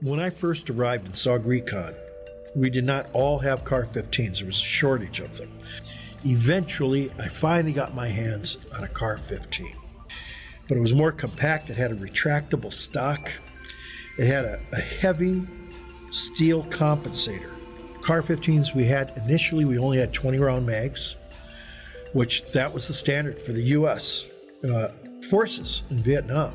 When I first arrived in Sog Recon, we did not all have Car-15s. There was a shortage of them. Eventually, I finally got my hands on a Car-15. But it was more compact. It had a retractable stock. It had a heavy steel compensator. Car-15s we had initially, we only had 20-round mags, which that was the standard for the U.S. Forces in Vietnam.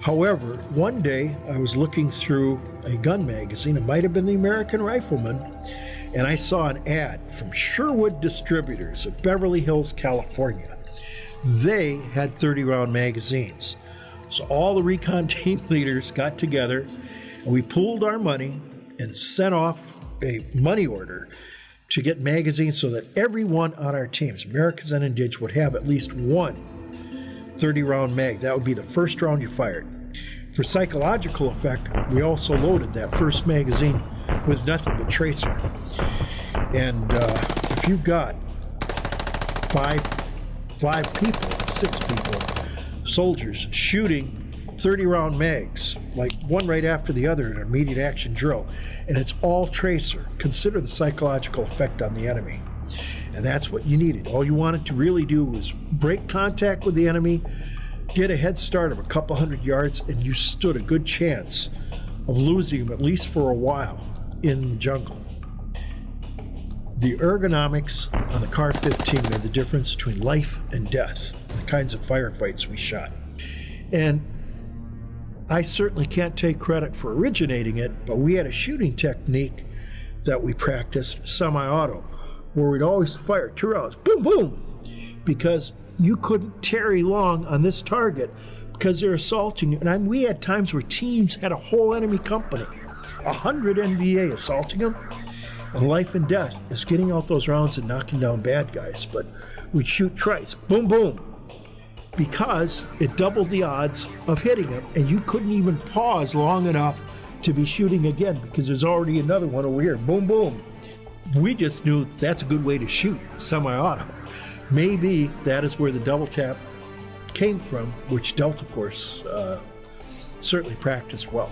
However, one day I was looking through a gun magazine, it might have been the American Rifleman, and I saw an ad from Sherwood Distributors of Beverly Hills, California. They had 30-round magazines. So all the recon team leaders got together and we pooled our money and sent off a money order to get magazines so that everyone on our teams, Americans and Indig, would have at least one 30-round mag. That would be the first round you fired. For psychological effect, we also loaded that first magazine with nothing but tracer. And if you've got five people, 6 people, soldiers shooting 30-round mags, like one right after the other in an immediate action drill, and it's all tracer, consider the psychological effect on the enemy. And that's what you needed. All you wanted to really do was break contact with the enemy, get a head start of a couple hundred yards, and you stood a good chance of losing them, at least for a while, in the jungle. The ergonomics on the Car-15 made the difference between life and death, the kinds of firefights we shot. And I certainly can't take credit for originating it, but we had a shooting technique that we practiced, semi-auto, where we'd always fire 2 rounds, boom, boom, because you couldn't tarry long on this target because they're assaulting you. And we had times where teams had a whole enemy company, 100 NVA assaulting them, and life and death is getting out those rounds and knocking down bad guys. But we'd shoot twice, boom, boom, because it doubled the odds of hitting them, and you couldn't even pause long enough to be shooting again because there's already another one over here, boom, boom. We just knew that's a good way to shoot semi-auto. Maybe that is where the double tap came from, which Delta Force certainly practiced well.